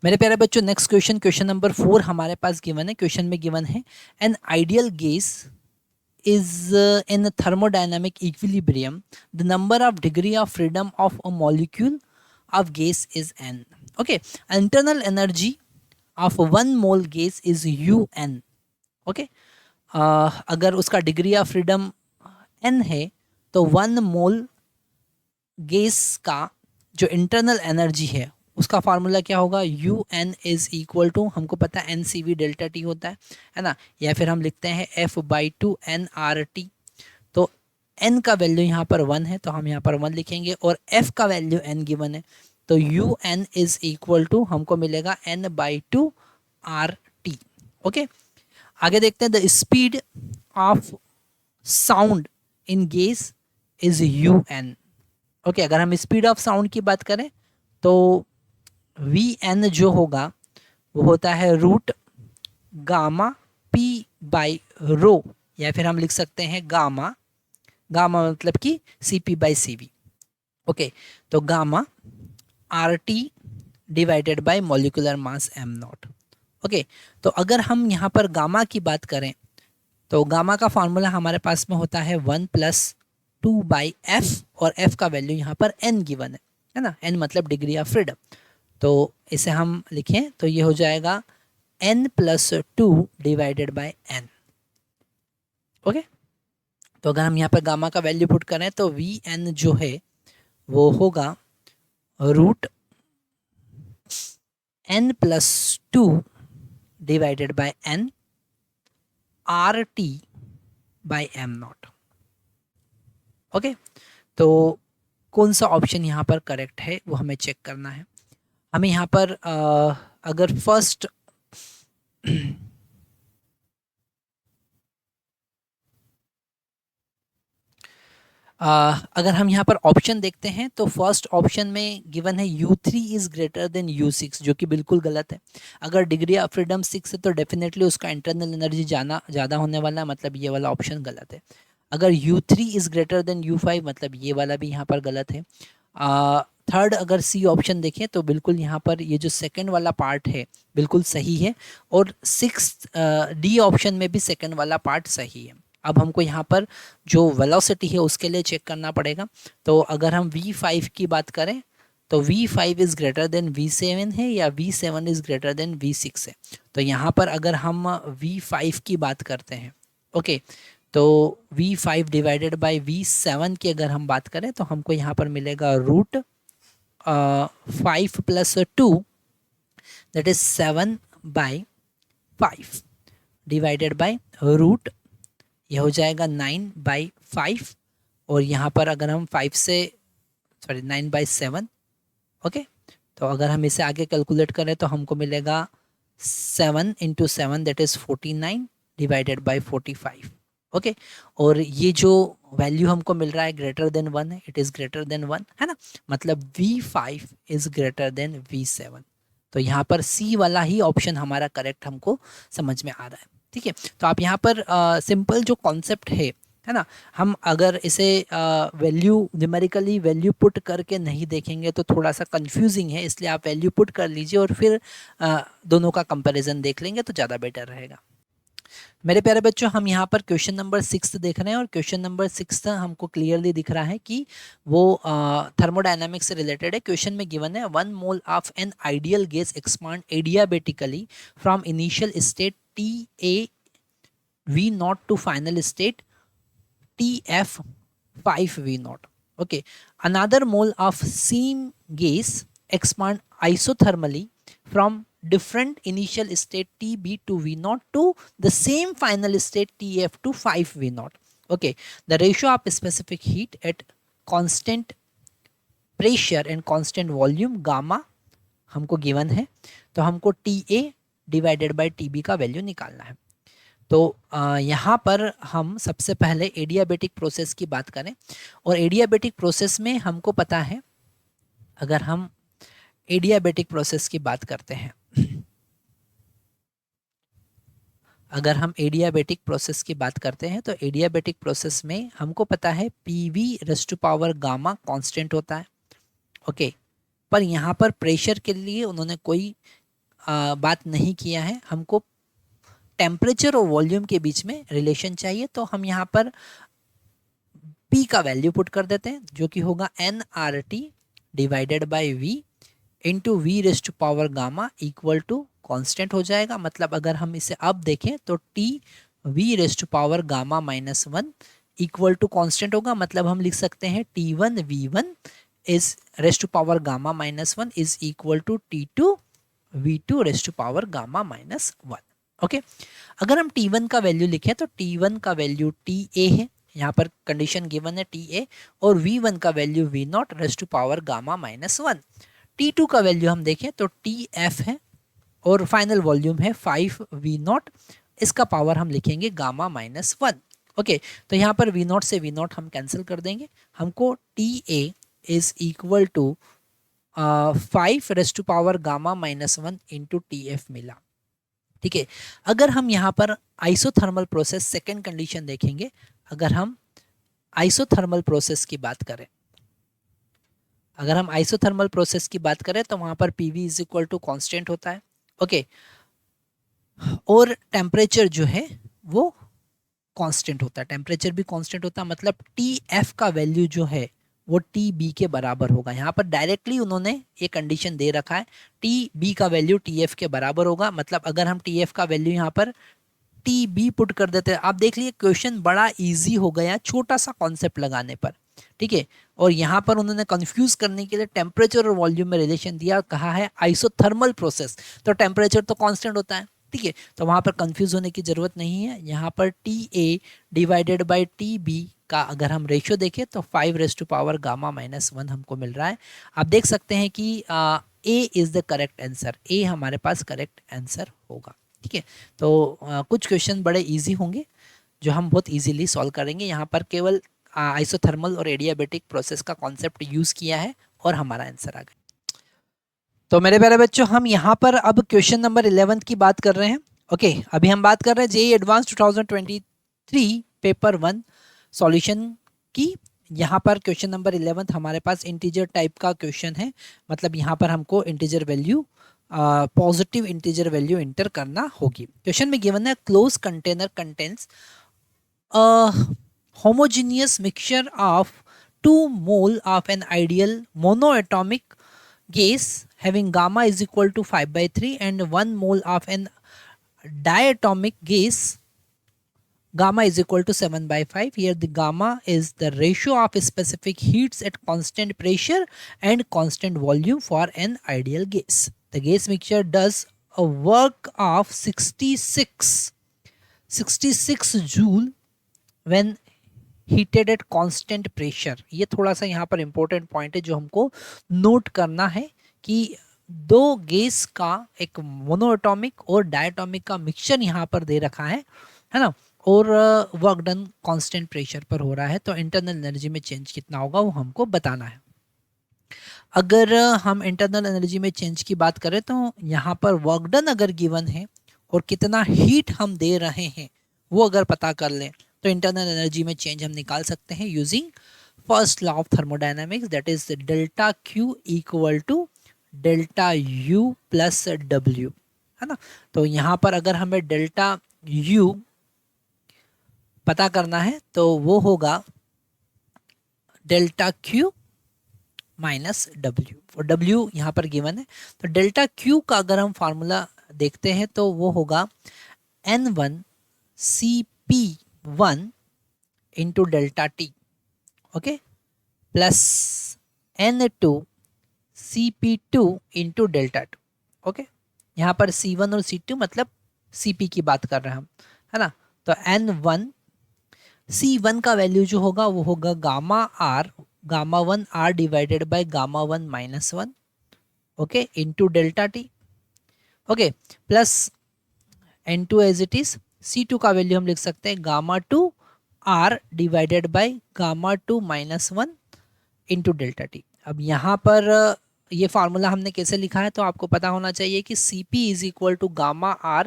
मेरे प्यारे बच्चों, नेक्स्ट क्वेश्चन, क्वेश्चन नंबर 4 हमारे पास गिवन है। क्वेश्चन में गिवन है an ideal gas is in a thermodynamic equilibrium, the number of degree of freedom of a molecule of gas is n. Okay, internal energy of one mole gas is un. Okay, अगर उसका degree of freedom n है तो one mole gas का जो internal energy है उसका formula क्या होगा, U N is equal to, हमको पता है N C V delta T होता है ना, या फिर हम लिखते हैं F by two N R T. तो एन का वैल्यू यहाँ पर 1 है तो हम यहाँ पर 1 लिखेंगे और एफ का वैल्यू एन गिवन है तो U N is equal to हमको मिलेगा N by two R T. Okay, आगे देखते हैं, the speed of sound in gas is U N. Okay, अगर हम स्पीड ऑफ साउंड की बात करें तो वी एन जो होगा वो होता है root gamma P by rho, या फिर हम लिख सकते हैं गामा, गामा मतलब कि C P by C V. Okay, तो gamma R T divided by molecular mass M naught. Okay, तो अगर हम यहाँ पर गामा की बात करें तो गामा का फार्मूला हमारे पास में होता है 1 + 2 बाई एफ, और एफ का वैल्यू यहाँ पर एन गिवन है ना, एन मतलब डिग्री ऑफ फ्रीडम। तो इसे हम लिखें तो ये हो जाएगा n + 2 divided by n। Okay, तो अगर हम यहाँ पर गामा का वैल्यू पुट करें तो वी एन जो है वो होगा root n + 2 divided by n R T by M naught. Okay, तो कौन सा ऑप्शन यहाँ पर करेक्ट है वो हमें चेक करना है। हमें यहाँ पर अगर फर्स्ट अगर हम यहाँ पर ऑप्शन देखते हैं तो फर्स्ट ऑप्शन में गिवन है u3 is greater than u6, जो कि बिल्कुल गलत है। अगर डिग्री ऑफ फ्रीडम 6 है तो डेफिनेटली उसका इंटरनल एनर्जी ज़्यादा होने वाला है, मतलब ये वाला ऑप्शन गलत है। अगर u3 is greater than u5 मतलब ये वाला भी यहाँ पर गलत है। थर्ड अगर सी ऑप्शन देखें तो बिल्कुल यहाँ पर ये जो सेकंड वाला पार्ट है बिल्कुल सही है, और सिक्स डी ऑप्शन में भी सेकंड वाला पार्ट सही है। अब हमको यहाँ पर जो वेलोसिटी है उसके लिए चेक करना पड़ेगा। तो अगर हम v5 की बात करें तो v5 is greater than v7 है या v7 is greater than v6 है। तो यहाँ पर अगर हम v5 की बात करते हैं, ओके, तो v5 डिवाइडेड बाय v7 की अगर हम बात करें तो हमको यहाँ पर मिलेगा root 5 + 2 that is 7/5 divided by root, यह हो जाएगा 9/5, और यहाँ पर अगर हम 9/7। ओके, तो अगर हम इसे आगे कैलकुलेट करें तो हमको मिलेगा 7 × 7 that is 49 divided by 45। Okay, और ये जो वैल्यू हमको मिल रहा है ग्रेटर देन 1 है, इट इज़ ग्रेटर देन 1 है ना, मतलब v5 is greater than v7। तो यहाँ पर सी वाला ही ऑप्शन हमारा करेक्ट हमको समझ में आ रहा है। ठीक है, तो आप यहाँ पर सिंपल जो कॉन्सेप्ट है ना, हम अगर इसे वैल्यू न्यूमेरिकली वैल्यू पुट करके नहीं देखेंगे तो थोड़ा सा कंफ्यूजिंग है, इसलिए आप वैल्यू पुट कर लीजिए और फिर दोनों का कंपैरिजन देख लेंगे तो ज़्यादा बेटर रहेगा। मेरे प्यारे बच्चों, हम यहाँ पर क्वेश्चन नंबर 6 देख रहे हैं, और क्वेश्चन नंबर 6 हमको क्लियरली दिख रहा है कि वो थर्मोडायनामिक्स से रिलेटेड है। क्वेश्चन में गिवन है 1 mole of an ideal gas expand adiabatically from initial state TA V0 to final state TF5 V0. Okay, another mole of same gas expand isothermally from different initial state TB to V0 to the same final state TF to 5 V0. Okay, the ratio of specific heat at constant pressure and constant volume gamma हमको given है, तो हमको TA divided by TB का value निकालना है। तो यहाँ पर हम सबसे पहले एडियाबेटिक प्रोसेस की बात करें, और एडियाबेटिक प्रोसेस में हमको पता है, अगर हम एडियाबेटिक प्रोसेस की बात करते हैं, अगर हम एडियाबेटिक प्रोसेस की बात करते हैं तो एडियाबेटिक प्रोसेस में हमको पता है PV⁻ गामा कांस्टेंट होता है। ओके, पर यहाँ पर प्रेशर के लिए उन्होंने कोई बात नहीं किया है, हमको टेम्परेचर और वॉल्यूम के बीच में रिलेशन चाहिए। तो हम यहाँ पर P का वैल्यू पुट कर देते हैं जो कि होगा nRT divided by V into V raised to power gamma equal to constant हो जाएगा। मतलब अगर हम इसे अब देखें तो T V raised to power gamma minus 1 equal to constant होगा। मतलब हम लिख सकते हैं T1 V1 is raised to power gamma minus 1 is equal to T2 V2 raised to power gamma minus 1। Okay, अगर हम T1 का वैल्यू लिखें तो T1 का वैल्यू TA है, यहाँ पर कंडीशन गिवन है TA, और V1 का value V0 raised to power gamma minus 1। T2 का वैल्यू हम देखें तो TF है और फाइनल वॉल्यूम है 5V0, इसका पावर हम लिखेंगे गामा माइनस 1। ओके, तो यहाँ पर V0 से V0 हम कैंसिल कर देंगे, हमको TA is equal to 5 raised to power gamma minus 1 into TF मिला। ठीक है, अगर हम यहाँ पर आइसोथर्मल प्रोसेस सेकेंड कंडीशन देखेंगे, अगर हम आइसोथर्मल प्रोसेस की बात करें, अगर हम आइसोथर्मल प्रोसेस की बात करें तो वहाँ पर PV is equal to constant होता है। ओके, और टेम्परेचर जो है वो कांस्टेंट होता है, टेम्परेचर भी कांस्टेंट होता है। मतलब TF का वैल्यू जो है वो TB के बराबर होगा। यहाँ पर डायरेक्टली उन्होंने ये कंडीशन दे रखा है TB का वैल्यू TF के बराबर होगा। मतलब अगर हम TF का वैल्यू यहाँ पर TB पुट कर देते हैं, आप देख लीजिए क्वेश्चन बड़ा इजी हो गया छोटा सा कॉन्सेप्ट लगाने पर। ठीक है, और यहाँ पर उन्होंने कंफ्यूज करने के लिए टेम्परेचर और वॉल्यूम में रिलेशन दिया, कहा है आइसोथर्मल प्रोसेस, तो टेम्परेचर तो कांस्टेंट होता है। ठीक है, तो वहाँ पर कंफ्यूज होने की ज़रूरत नहीं है। यहाँ पर TA डिवाइडेड बाय TB का अगर हम रेशियो देखें तो 5 raise to power gamma minus 1 हमको मिल रहा है। आप देख सकते हैं कि A is the correct answer, A हमारे पास करेक्ट आंसर होगा। ठीक है, तो कुछ क्वेश्चन बड़े इजी होंगे जो हम बहुत इजीली सॉल्व करेंगे। यहाँ पर केवल आइसोथर्मल और एडियाबेटिक प्रोसेस का कॉन्सेप्ट यूज़ किया है और हमारा आंसर आ गया। तो मेरे प्यारे बच्चों, हम यहाँ पर अब क्वेश्चन नंबर 11 की बात कर रहे हैं। ओके, अभी हम बात कर रहे हैं जेईई एडवांस 2023 पेपर 1 सॉल्यूशन की। यहाँ पर क्वेश्चन नंबर 11 हमारे पास इंटीजर टाइप का क्वेश्चन है। मतलब यहाँ पर हमको integer value, positive integer value inter करना होगी। क्वेश्चन में गिवन है close container contains homogeneous mixture of 2 mole of an ideal monoatomic gas having gamma is equal to 5/3 and 1 mole of an diatomic gas gamma is equal to 7/5. Here the gamma is the ratio of specific heats at constant pressure and constant volume for an ideal gas. The gas mixture does a work of 66 joule when heated at constant pressure. ये थोड़ा सा यहाँ पर important point है जो हमको note करना है कि दो गैस का एक मोनोएटॉमिक और डायटॉमिक का मिक्सचर यहाँ पर दे रखा है ना, और वर्क डन कांस्टेंट प्रेशर पर हो रहा है, तो इंटरनल एनर्जी में चेंज कितना होगा वो हमको बताना है। अगर हम इंटरनल एनर्जी में चेंज की बात करें तो यहाँ पर वर्क डन अगर गिवन है और कितना हीट हम दे रहे हैं वो अगर पता कर लें तो इंटरनल एनर्जी में चेंज हम निकाल सकते हैं using first law of thermodynamics, that is delta Q equal to delta U plus W, है ना। तो यहाँ पर अगर हमें डेल्टा U पता करना है तो वो होगा डेल्टा Q माइनस W, और W यहाँ पर गिवन है। तो डेल्टा Q का अगर हम फार्मूला देखते हैं तो वो होगा N1 CP1 into delta T, okay, plus N2 CP2 into delta 2, okay. यहाँ पर C1 और C2 मतलब CP की बात कर रहे हैं हम, है ना। तो N1 C1 का वैल्यू जो होगा वो होगा gamma 1 R divided by gamma 1 minus 1, okay, into delta T, okay, plus N2 as it is. C2 का वैल्यू हम लिख सकते हैं gamma 2 R divided by gamma 2 minus 1 into delta T। अब यहाँ पर ये फार्मूला हमने कैसे लिखा है तो आपको पता होना चाहिए कि CP is equal to gamma R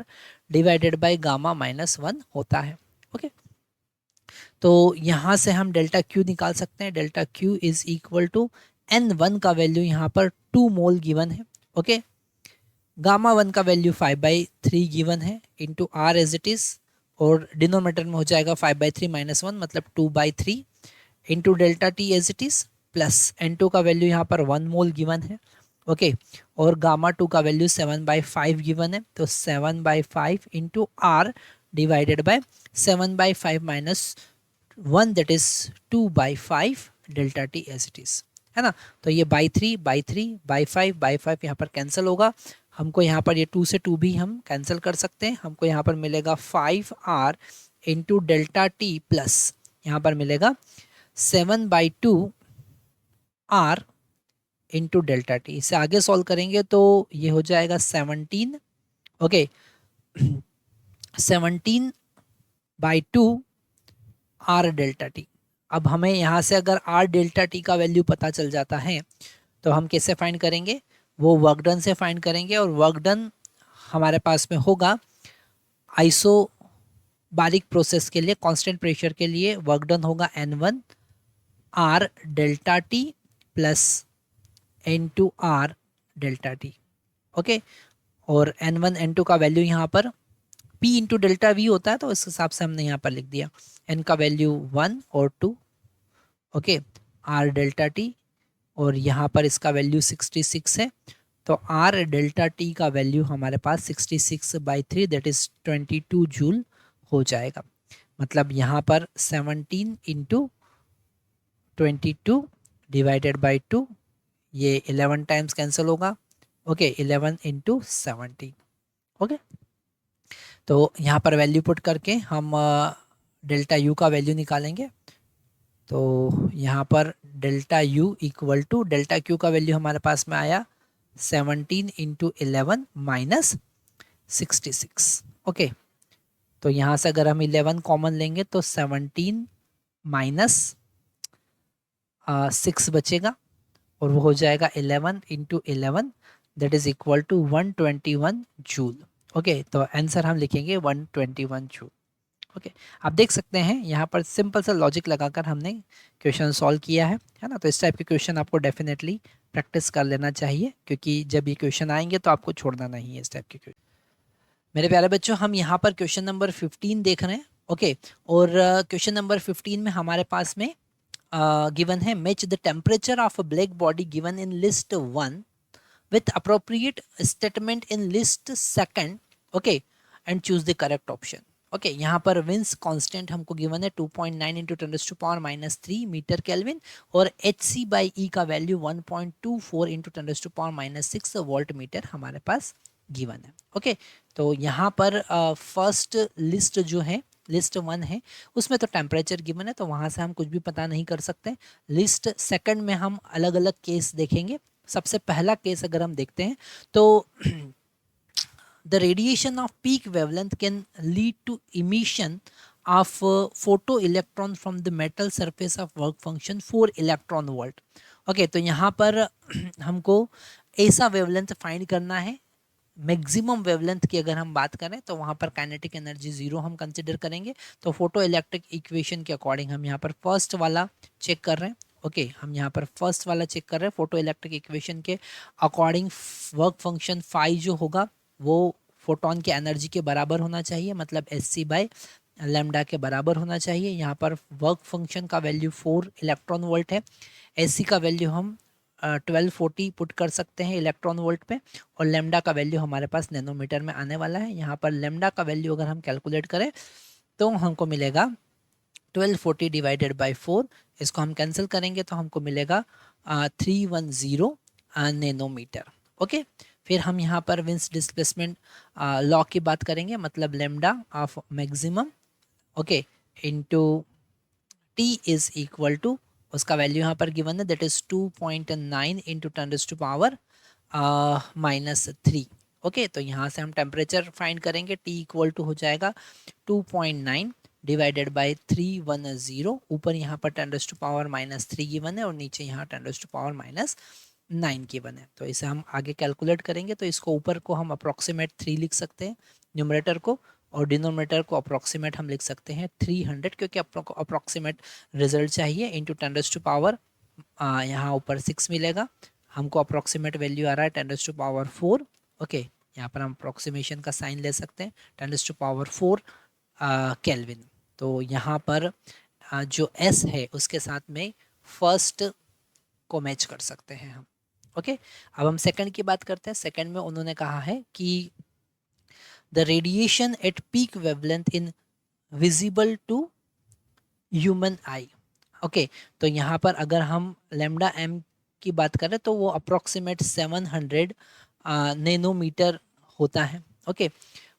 divided by gamma minus 1 होता है, ओके। तो यहाँ से हम डेल्टा Q निकाल सकते हैं। Delta Q is equal to N1 का वैल्यू यहाँ पर 2 मोल गिवन है, ओके, गामा 1 का वैल्यू 5/3 गिवन है into R as it is, और डिनोमीटर में हो जाएगा 5/3 माइनस 1 मतलब 2/3 into delta T as it is, plus N2 का वैल्यू यहाँ पर 1 मोल गिवन है। ओके, और गामा 2 का वैल्यू 7/5 गिवन है, तो 7/5 into are divided by 7/5 minus 1 that is 2/5 delta T as it is, है ना। तो ये बाई 3 यहाँ पर कैंसिल होगा। हमको यहाँ पर ये 2 से 2 भी हम कैंसिल कर सकते हैं। हमको यहाँ पर मिलेगा 5r into delta T plus यहाँ पर मिलेगा 7/2 r इंटू डेल्टा टी। इसे आगे सॉल्व करेंगे तो ये हो जाएगा 17, ओके 17/2 r डेल्टा टी। अब हमें यहाँ से अगर r डेल्टा टी का वैल्यू पता चल जाता है तो हम कैसे फाइंड करेंगे, वो वर्क डन से फाइंड करेंगे। और वर्क डन हमारे पास में होगा आइसो बारिक प्रोसेस के लिए, कांस्टेंट प्रेशर के लिए वर्क डन होगा N1 R delta T plus N2 R delta T. Okay, और N1 N2 का वैल्यू यहाँ पर P इंटू डेल्टा V होता है, तो इस हिसाब से हमने यहाँ पर लिख दिया N का वैल्यू 1 और 2, ओके R डेल्टा टी, और यहाँ पर इसका वैल्यू 66 है, तो R डेल्टा टी का वैल्यू हमारे पास 66/3 दैट इज 22 जूल हो जाएगा। मतलब यहाँ पर 17 इंटू 22 डिवाइडेड बाई 2, ये 11 टाइम्स कैंसिल होगा, ओके 11 इंटू 70, ओके। तो यहाँ पर वैल्यू पुट करके हम डेल्टा यू का वैल्यू निकालेंगे। तो यहाँ पर delta U equal to delta Q का वैल्यू हमारे पास में आया 17 इंटू 11 माइनस 66, ओके। तो यहाँ से अगर हम 11 कॉमन लेंगे तो 17 माइनस 6 बचेगा, और वो हो जाएगा 11 into 11 that is equal to 121 joule, okay. तो आंसर हम लिखेंगे 121 जूल, ओके। आप देख सकते हैं यहाँ पर सिंपल सा लॉजिक लगाकर हमने क्वेश्चन सॉल्व किया है ना। तो इस टाइप के क्वेश्चन आपको डेफिनेटली प्रैक्टिस कर लेना चाहिए, क्योंकि जब ये क्वेश्चन आएंगे तो आपको छोड़ना नहीं है इस टाइप के क्वेश्चन। मेरे प्यारे बच्चों, हम यहाँ पर क्वेश्चन नंबर 15 देख रहे हैं, ओके। और क्वेश्चन नंबर 15 में हमारे पास में गिवन है match the temperature of a black body given in list 1 with appropriate statement in list second, okay, and choose the correct option, okay। यहाँ पर विंस कांस्टेंट हमको गिवन है 2.9 इंटू 10⁻³ मीटर केल्विन, और Hc/E का value 1.24 into 10⁻⁶ volt meter हमारे पास given है, okay. तो यहाँ पर फर्स्ट लिस्ट जो है लिस्ट 1 है उसमें तो टेम्परेचर गिवन है, तो वहाँ से हम कुछ भी पता नहीं कर सकते। लिस्ट सेकंड में हम अलग अलग केस देखेंगे। सबसे पहला केस अगर हम देखते हैं तो the radiation off peak wavelength can lead to emission of photo electron from the metal surface of work function 4 electron volt, okay. तो यहाँ पर हमको ऐसा वेवलेंथ फाइंड करना है। मैक्सिमम वेवलेंथ की अगर हम बात करें तो वहाँ पर काइनेटिक एनर्जी 0 हम कंसिडर करेंगे। तो फोटो इलेक्ट्रिक इक्वेशन के अकॉर्डिंग हम यहाँ पर फर्स्ट वाला चेक कर रहे हैं, ओके। हम यहाँ पर फर्स्ट वाला चेक कर रहे हैं। फोटो इलेक्ट्रिक इक्वेशन के अकॉर्डिंग वर्क फंक्शन फाई जो होगा वो फोटोन के एनर्जी के बराबर होना चाहिए, मतलब Sc/λ के बराबर होना चाहिए। यहाँ पर वर्क फंक्शन का वैल्यू 4 इलेक्ट्रॉन वोल्ट है। Sc का वैल्यू हम 1240 पुट कर सकते हैं इलेक्ट्रॉन वोल्ट पे, और लेमडा का वैल्यू हमारे पास नैनोमीटर में आने वाला है। यहाँ पर लेमडा का वैल्यू अगर हम कैलकुलेट करें तो हमको मिलेगा 1240 डिवाइडेड बाई 4, इसको हम कैंसिल करेंगे तो हमको मिलेगा 310 नैनोमीटर, ओके। फिर हम यहाँ पर विंस डिस्प्लेसमेंट लॉ की बात करेंगे, मतलब lambda of maximum, okay, into T is equal to, उसका वैल्यू यहाँ पर गिवन है दैट इज 2.9 इंटू 10⁻⁻3, ओके। तो यहाँ से हम टेम्परेचर फाइंड करेंगे, टी इक्वल टू हो जाएगा 2.9 डिवाइडेड बाई 310, ऊपर यहाँ पर 10⁻³ गिवन है और नीचे यहाँ 10⁻⁹ गिवन है। तो इसे हम आगे कैलकुलेट करेंगे तो इसको ऊपर को हम अप्रॉक्सीमेट 3 लिख सकते हैं न्यूमरेटर को, और डिनोमिनेटर को अप्रॉक्सीमेट हम लिख सकते हैं 300, क्योंकि अप्रॉक्सीमेट रिजल्ट चाहिए। इंटू 10⁻, यहाँ ऊपर 6 मिलेगा, हमको अप्रॉक्सीमेट वैल्यू आ रहा है 10⁻⁴, ओके। यहाँ पर हम अप्रोक्सीमेशन का साइन ले सकते हैं 10⁴ केल्विन। तो यहाँ पर जो S है उसके साथ में फर्स्ट को मैच कर सकते हैं हम। ओके, अब हम सेकंड की बात करते हैं। सेकंड में उन्होंने कहा है कि the radiation at peak wavelength in visible to human eye. Okay, तो यहाँ पर अगर हम लैम्डा एम की बात करें तो वो अप्रोक्सीमेट 700 नैनोमीटर होता है। ओके,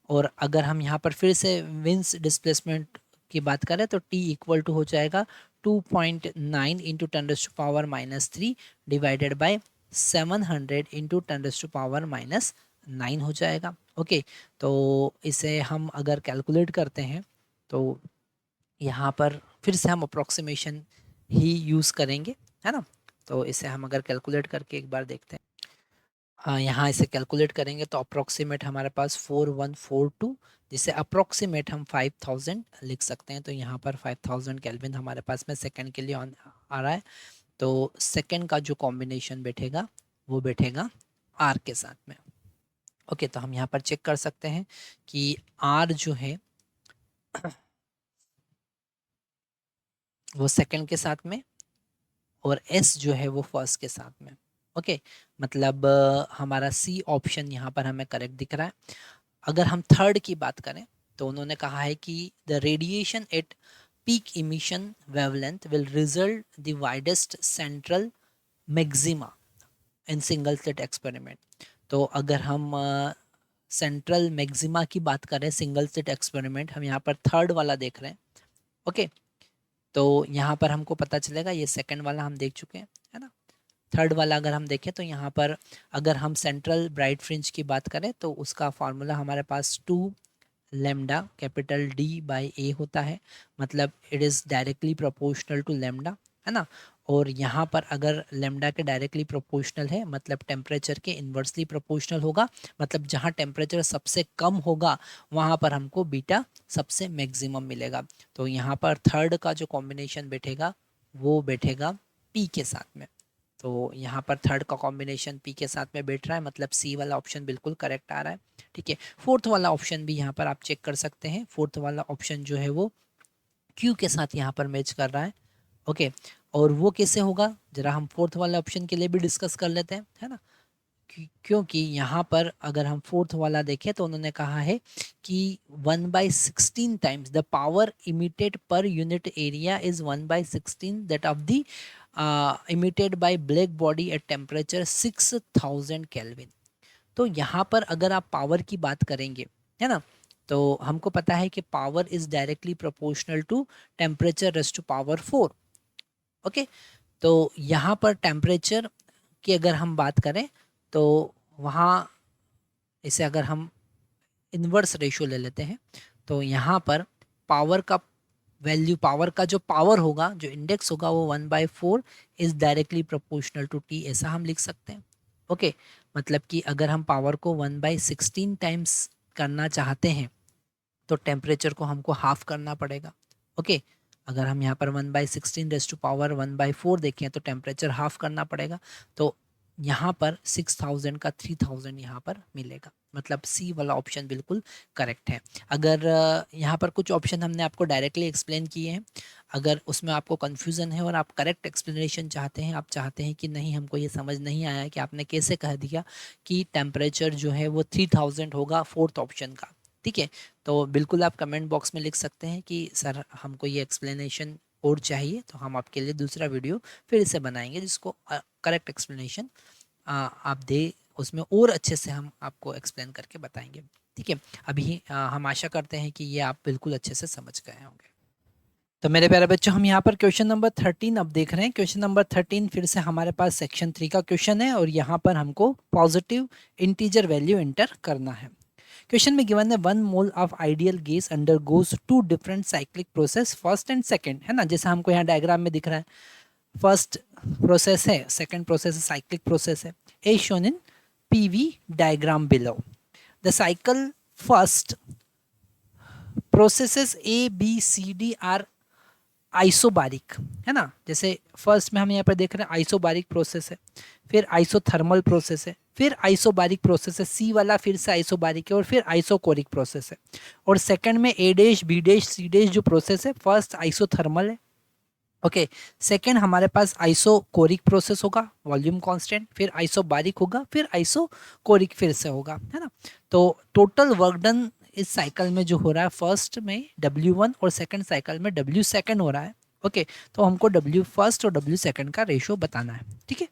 और अगर हम यहाँ पर फिर से विंस डिस्प्लेसमेंट की बात करें तो T इक्वल टू हो जाएगा 2.9 इंटू 10⁻³ डिवाइडेड बाय 700 इंटू 10⁻⁹ हो जाएगा। ओके, तो इसे हम अगर कैलकुलेट करते हैं तो यहाँ पर फिर से हम अप्रोक्सीमेशन ही यूज़ करेंगे, है ना। तो इसे हम अगर कैलकुलेट करके एक बार देखते हैं, यहाँ इसे कैलकुलेट करेंगे तो अप्रोक्सीमेट हमारे पास 4142, जिसे अप्रोक्सीमेट हम 5000 लिख सकते हैं। तो यहाँ पर 5000 केल्विन हमारे पास में सेकंड के लिए आ रहा है। तो सेकंड का जो कॉम्बिनेशन बैठेगा वो बैठेगा आर के साथ में। ओके, तो हम यहाँ पर चेक कर सकते हैं कि आर जो है वो सेकंड के साथ में और एस जो है वो फर्स्ट के साथ में। ओके, मतलब हमारा सी ऑप्शन यहाँ पर हमें करेक्ट दिख रहा है। अगर हम थर्ड की बात करें तो उन्होंने कहा है कि the radiation at peak emission wavelength will result the widest central maxima in single slit experiment. तो अगर हम सेंट्रल मैक्सिमा की बात करें सिंगल स्लिट एक्सपेरिमेंट, हम यहाँ पर थर्ड वाला देख रहे हैं। ओके, तो यहाँ पर हमको पता चलेगा, ये सेकंड वाला हम देख चुके हैं, है ना। थर्ड वाला अगर हम देखें तो यहाँ पर अगर हम सेंट्रल ब्राइट फ्रिंज की बात करें तो उसका फार्मूला हमारे पास 2 lambda capital D by A होता है, मतलब it is directly proportional to lambda, है ना। और यहाँ पर अगर लैम्डा के डायरेक्टली प्रोपोर्शनल है मतलब टेम्परेचर के इन्वर्सली प्रोपोर्शनल होगा, मतलब जहाँ टेम्परेचर सबसे कम होगा वहाँ पर हमको बीटा सबसे मैक्सिमम मिलेगा। तो यहाँ पर थर्ड का जो कॉम्बिनेशन बैठेगा वो बैठेगा P के साथ में। तो यहाँ पर थर्ड का कॉम्बिनेशन P के साथ में बैठ रहा है, मतलब C वाला ऑप्शन बिल्कुल करेक्ट आ रहा है। ठीक है, फोर्थ वाला ऑप्शन भी यहाँ पर आप चेक कर सकते हैं। फोर्थ वाला ऑप्शन जो है वो Q के साथ यहाँ पर मैच कर रहा है। ओके, और वो कैसे होगा जरा हम फोर्थ वाला ऑप्शन के लिए भी डिस्कस कर लेते हैं, है ना। क्योंकि यहाँ पर अगर हम फोर्थ वाला देखें तो उन्होंने कहा है कि 1/16 times the power emitted per unit area is 1/16 that of the emitted by black body at temperature 6000 kelvin. तो यहाँ पर अगर आप पावर की बात करेंगे, है ना, तो हमको पता है कि power is directly proportional to temperature raised to power 4। Okay, तो यहाँ पर टेम्परेचर की अगर हम बात करें तो वहाँ इसे अगर हम इन्वर्स रेशियो ले लेते हैं तो यहाँ पर पावर का वैल्यू, पावर का जो पावर होगा, जो इंडेक्स होगा वो 1/4 is directly proportional to T, ऐसा हम लिख सकते हैं। ओके, मतलब कि अगर हम पावर को 1/16 टाइम्स करना चाहते हैं तो टेम्परेचर को हमको हाफ करना पड़ेगा। ओके, अगर हम यहाँ पर 1/16 रेज़ टू पावर 1/4 देखें तो टेम्परेचर हाफ करना पड़ेगा। तो यहाँ पर 6000 का 3000 यहाँ पर मिलेगा, मतलब सी वाला ऑप्शन बिल्कुल करेक्ट है। अगर यहाँ पर कुछ ऑप्शन हमने आपको डायरेक्टली एक्सप्लेन किए हैं, अगर उसमें आपको कन्फ्यूज़न है और आप करेक्ट एक्सप्लेनेशन चाहते हैं, आप चाहते हैं कि नहीं हमको ये समझ नहीं आया कि आपने कैसे कह दिया कि टेम्परेचर जो है वो 3000 होगा फोर्थ ऑप्शन का, ठीक है, तो बिल्कुल आप कमेंट बॉक्स में लिख सकते हैं कि सर हमको ये एक्सप्लेनेशन और चाहिए, तो हम आपके लिए दूसरा वीडियो फिर से बनाएंगे जिसको करेक्ट एक्सप्लेनेशन आप दे, उसमें और अच्छे से हम आपको एक्सप्लेन करके बताएंगे। ठीक है, अभी हम आशा करते हैं कि ये आप बिल्कुल अच्छे से समझ गए होंगे। तो मेरे प्यारे बच्चों, हम यहाँ पर क्वेश्चन नंबर 13 अब देख रहे हैं। क्वेश्चन नंबर 13 फिर से हमारे पास सेक्शन 3 का क्वेश्चन है और यहाँ पर हमको पॉजिटिव इंटीजर वैल्यू एंटर करना है। क्वेश्चन में गिवन है 1 mole of ideal gas undergoes 2 different cyclic process, first and second, है ना, जैसा हमको यहाँ डायग्राम में दिख रहा है। फर्स्ट प्रोसेस है, सेकंड प्रोसेस है, साइक्लिक प्रोसेस है, as shown in PV diagram below. The cycle first processes A, B, C, D are isobaric, है ना। जैसे फर्स्ट में हम यहाँ पर देख रहे हैं आइसोबारिक प्रोसेस है, फिर आइसोथर्मल प्रोसेस है, फिर आइसोबारिक प्रोसेस है, सी वाला फिर से आइसोबारिक है, और फिर आइसोकोरिक प्रोसेस है। और सेकंड में A dash B dash C dash जो प्रोसेस है, फर्स्ट आइसोथर्मल है, ओके। सेकंड हमारे पास आइसोकोरिक प्रोसेस होगा, वॉल्यूम कांस्टेंट, फिर आइसोबारिक होगा, फिर आइसोकोरिक फिर से होगा, है ना। तो टोटल वर्क डन इस साइकिल में जो हो रहा है, फर्स्ट में W1 और सेकंड साइकिल में W सेकंड हो रहा है, ओके। तो हमको W फर्स्ट और W सेकंड का रेशो बताना है, ठीक है।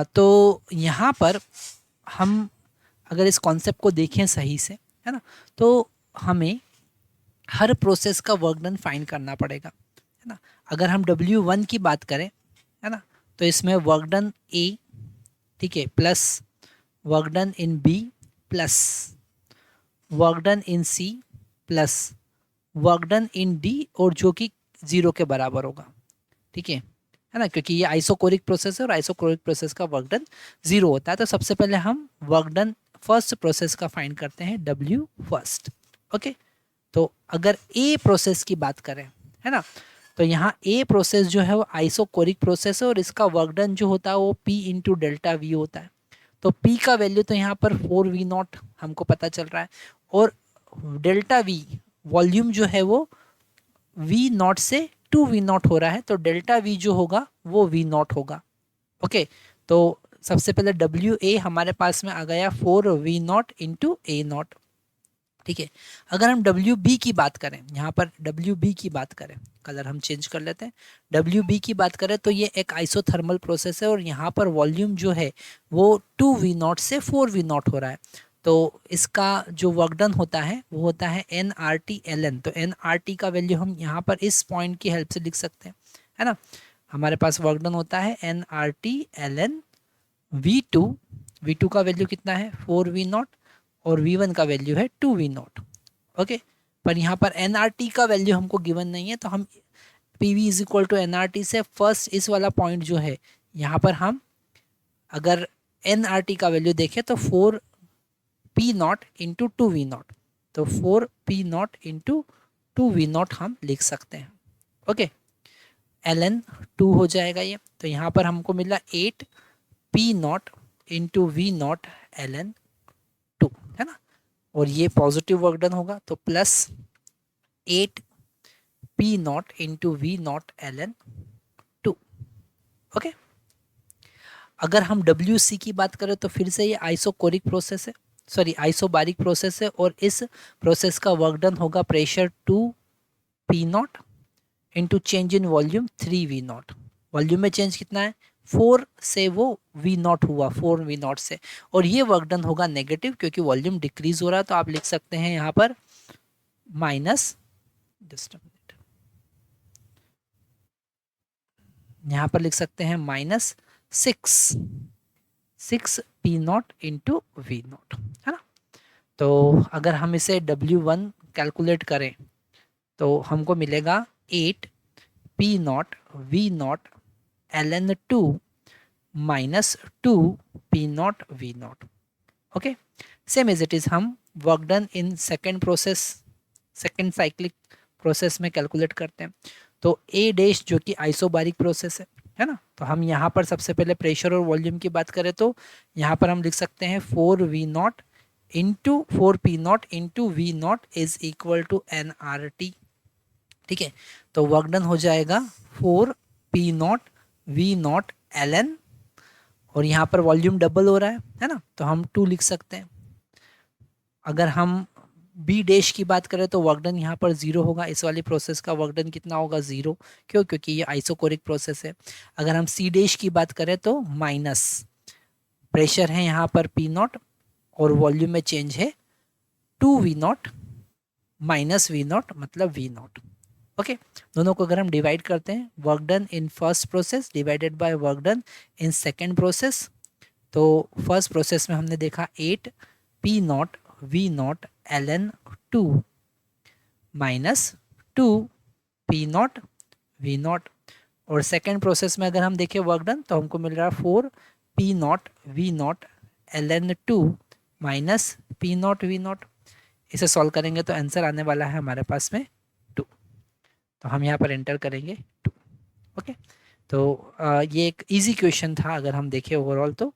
तो यहाँ पर हम अगर इस कॉन्सेप्ट को देखें सही से, है ना, तो हमें हर प्रोसेस का वर्क डन फाइंड करना पड़ेगा, है ना। अगर हम W1 की बात करें, है ना, तो इसमें वर्क डन A, ठीक है, प्लस वर्क डन इन B, प्लस वर्क डन इन C, प्लस वर्क डन इन D, और जो कि 0 के बराबर होगा, ठीक है ना, क्योंकि ये आइसोकोरिक प्रोसेस है और आइसोकोरिक प्रोसेस का वर्क डन 0 होता है। तो सबसे पहले हम वर्क डन फर्स्ट प्रोसेस का फाइंड करते हैं, W फर्स्ट, ओके। तो अगर ए प्रोसेस की बात करें, है ना, तो यहाँ ए प्रोसेस जो है वो आइसोकोरिक प्रोसेस है, और इसका वर्क डन जो होता है वो P इंटू डेल्टा वी होता है। तो P का वैल्यू तो यहाँ पर 4V0 हमको पता चल रहा है, और डेल्टा वी वॉल्यूम जो है वो V0 से 2V0 हो रहा है, तो डेल्टा वी जो होगा वो V0 होगा, ओके। तो सबसे पहले WA हमारे पास में आ गया 4V0 इंटू A0, ठीक है। अगर हम WB की बात करें, यहाँ पर WB की बात करें, कलर हम चेंज कर लेते हैं, WB की बात करें तो ये एक आइसोथर्मल प्रोसेस है, और यहाँ पर वॉल्यूम जो है वो 2V0 से 4V0 हो रहा है। तो इसका जो वर्क डन होता है वो होता है nRT/ln। तो nRT का वैल्यू हम यहाँ पर इस पॉइंट की हेल्प से लिख सकते हैं, है ना। हमारे पास वर्क डन होता है nRT/ln V2। V2 का वैल्यू कितना है, 4V0, और V1 का वैल्यू है 2V0, ओके। पर यहाँ पर nRT का वैल्यू हमको गिवन नहीं है, तो हम PV is equal to nRT से फर्स्ट इस वाला पॉइंट जो है, यहाँ पर हम अगर nRT का वैल्यू देखें तो 4P0 इंटू 2V0, तो 4P0 इंटू 2V0 हम लिख सकते हैं, ओके। ln 2 हो जाएगा ये, तो यहाँ पर हमको मिला 8P0 इंटू V0 ln 2, है ना। और ये पॉजिटिव वर्क डन होगा, तो plus 8P0 into V0 ln 2, okay. अगर हम WC की बात करें तो फिर से ये आइसोकोरिक प्रोसेस है, सॉरी आइसोबारिक प्रोसेस है, और इस प्रोसेस का वर्क डन होगा pressure 2P0 into change in volume 3V0। Volume में चेंज कितना है, 4 से वो V0 हुआ, 4V0 से, और ये वर्क डन होगा नेगेटिव, क्योंकि वॉल्यूम डिक्रीज हो रहा है। तो आप लिख सकते हैं यहाँ पर माइनस, यहाँ पर लिख सकते हैं -6P0 इंटू V0, है ना। तो अगर हम इसे W1 कैलकुलेट करें तो हमको मिलेगा 8P0 V0 ln 2 minus 2P0 V0, okay. Same as it is हम work done in second process, second cyclic process में कैलकुलेट करते हैं। तो ए डैश जो कि आइसोबारिक प्रोसेस है ना, तो हम यहाँ पर सबसे पहले प्रेशर और वॉल्यूम की बात करें तो यहाँ पर हम लिख सकते हैं 4V0 into 4P0 into V0 is equal to nRT, ठीक है। तो वर्क डन हो जाएगा 4P0 V0 ln, और यहाँ पर वॉल्यूम डबल हो रहा है ना, तो हम 2 लिख सकते हैं। अगर हम बी डैश की बात करें तो वर्क डन यहाँ पर 0 होगा, इस वाली प्रोसेस का वर्क डन कितना होगा, 0, क्यों, क्योंकि ये आइसोकोरिक प्रोसेस है। अगर हम सी डैश की बात करें तो माइनस प्रेशर है यहाँ पर P0, और वॉल्यूम में चेंज है 2V0 माइनस V0 मतलब V0, ओके। दोनों को अगर हम डिवाइड करते हैं, work done in first process divided by work done in second process, तो फर्स्ट प्रोसेस में हमने देखा 8P0 V0 ln 2 minus 2P0 V0, और सेकेंड प्रोसेस में अगर हम देखें वर्क डन तो हमको मिल रहा है 4P0 V0 ln 2 minus P0 V0। इसे सॉल्व करेंगे तो आंसर आने वाला है हमारे पास में 2। तो हम यहाँ पर एंटर करेंगे 2। ओके, तो ये एक इजी क्वेश्चन था अगर हम देखें ओवरऑल तो।